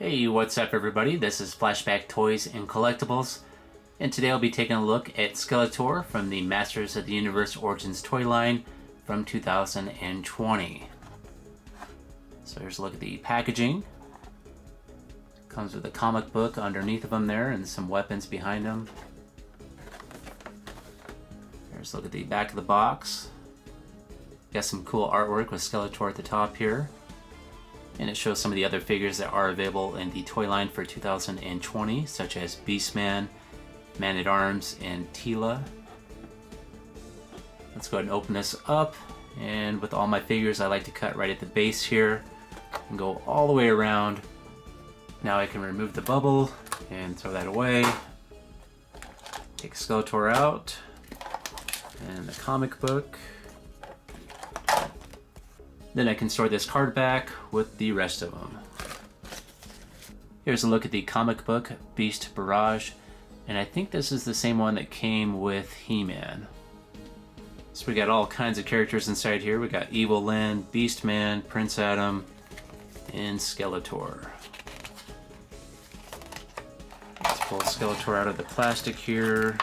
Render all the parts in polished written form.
Hey, what's up everybody? This is Flashback Toys and Collectibles, and today I'll be taking a look at Skeletor from the Masters of the Universe Origins toy line from 2020. So here's a look at the packaging. Comes with a comic book underneath of them there and some weapons behind them. Here's a look at the back of the box. Got some cool artwork with Skeletor at the top here. And it shows some of the other figures that are available in the toy line for 2020, such as Beastman, Man-at-Arms, and Teela. Let's go ahead and open this up. And with all my figures, I like to cut right at the base here and go all the way around. Now I can remove the bubble and throw that away. Take Skeletor out. And the comic book. Then I can store this card back with the rest of them. Here's a look at the comic book, Beast Barrage, and I think this is the same one that came with He-Man. So we got all kinds of characters inside here. We got Evil Lyn, Beastman, Prince Adam, and Skeletor. Let's pull Skeletor out of the plastic here.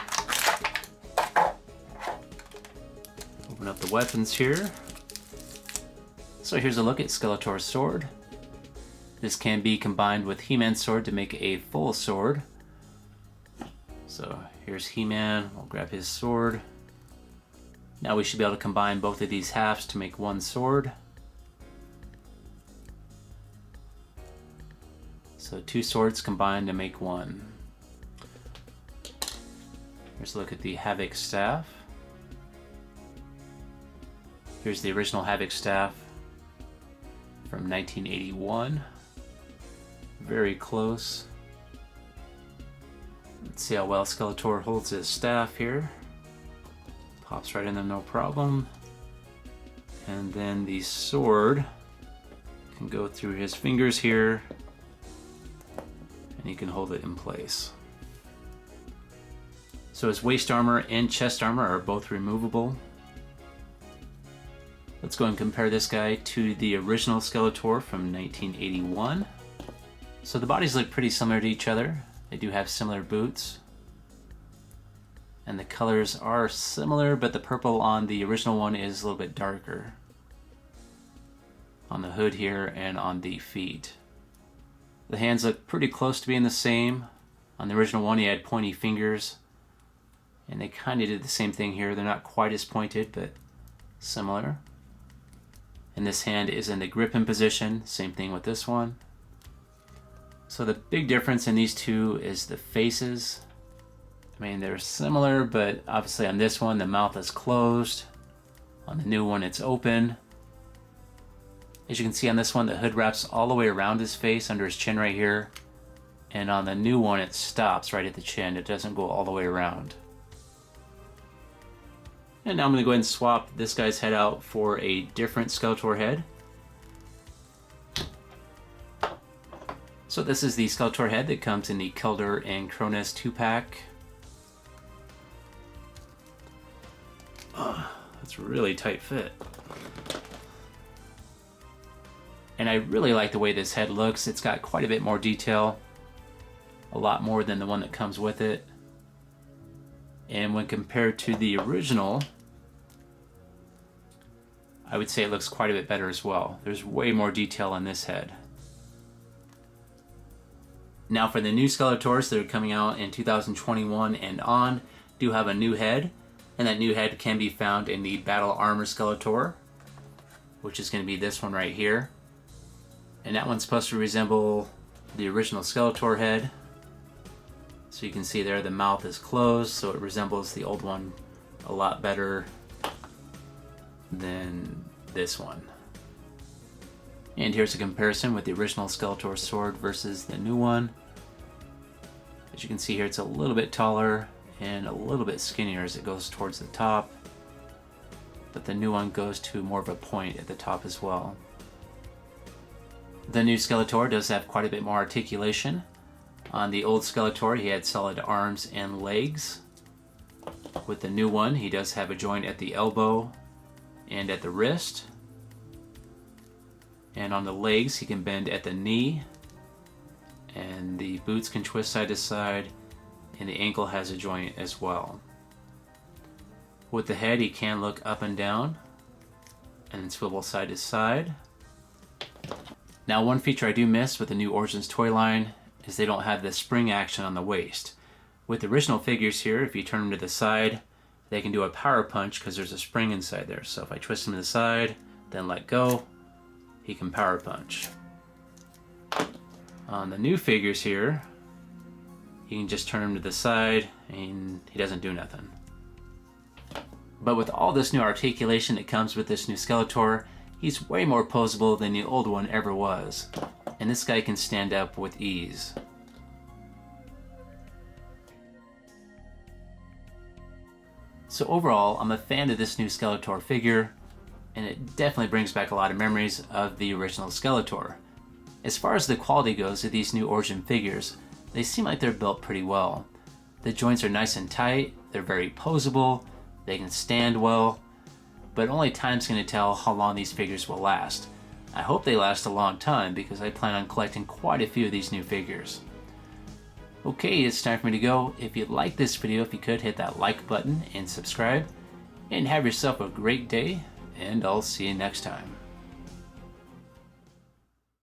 Open up the weapons here. So here's a look at Skeletor's sword. This can be combined with He-Man's sword to make a full sword. So here's He-Man, we'll grab his sword. Now we should be able to combine both of these halves to make one sword. So two swords combined to make one. Here's a look at the Havoc staff. Here's the original Havoc staff from 1981. Very close. Let's see how well Skeletor holds his staff here. Pops right in there, no problem. And then the sword can go through his fingers here, and he can hold it in place. So his waist armor and chest armor are both removable. Let's go and compare this guy to the original Skeletor from 1981. So the bodies look pretty similar to each other. They do have similar boots. And the colors are similar, but the purple on the original one is a little bit darker. On the hood here and on the feet. The hands look pretty close to being the same. On the original one he had pointy fingers. And they kind of did the same thing here. They're not quite as pointed, but similar. And this hand is in the gripping position, same thing with this one. So the big difference in these two is the faces. I mean, they're similar, but obviously on this one the mouth is closed. On the new one it's open. As you can see on this one, the hood wraps all the way around his face, under his chin right here. And on the new one it stops right at the chin, it doesn't go all the way around. And now I'm going to go ahead and swap this guy's head out for a different Skeletor head. So this is the Skeletor head that comes in the Keldor and Cronus 2-pack. That's a really tight fit. And I really like the way this head looks. It's got quite a bit more detail. A lot more than the one that comes with it. And when compared to the original, I would say it looks quite a bit better as well. There's way more detail on this head. Now for the new Skeletors that are coming out in 2021 and on, do have a new head. And that new head can be found in the Battle Armor Skeletor, which is going to be this one right here. And that one's supposed to resemble the original Skeletor head. So you can see there the mouth is closed, so it resembles the old one a lot better than this one. And here's a comparison with the original Skeletor sword versus the new one. As you can see here, it's a little bit taller and a little bit skinnier as it goes towards the top. But the new one goes to more of a point at the top as well. The new Skeletor does have quite a bit more articulation. On the old Skeletor, he had solid arms and legs. With the new one, he does have a joint at the elbow and at the wrist. And on the legs, he can bend at the knee and the boots can twist side to side, and the ankle has a joint as well. With the head, he can look up and down and swivel side to side. Now, one feature I do miss with the new Origins toy line is they don't have the spring action on the waist. With the original figures here, if you turn them to the side, they can do a power punch because there's a spring inside there. So if I twist him to the side, then let go, he can power punch. On the new figures here, you can just turn him to the side and he doesn't do nothing. But with all this new articulation that comes with this new Skeletor, he's way more poseable than the old one ever was. And this guy can stand up with ease. So overall, I'm a fan of this new Skeletor figure, and it definitely brings back a lot of memories of the original Skeletor. As far as the quality goes of these new Origin figures, they seem like they're built pretty well. The joints are nice and tight, they're very poseable, they can stand well, but only time's going to tell how long these figures will last. I hope they last a long time because I plan on collecting quite a few of these new figures. Okay, it's time for me to go. If you like this video, if you could hit that like button and subscribe, and have yourself a great day, and I'll see you next time.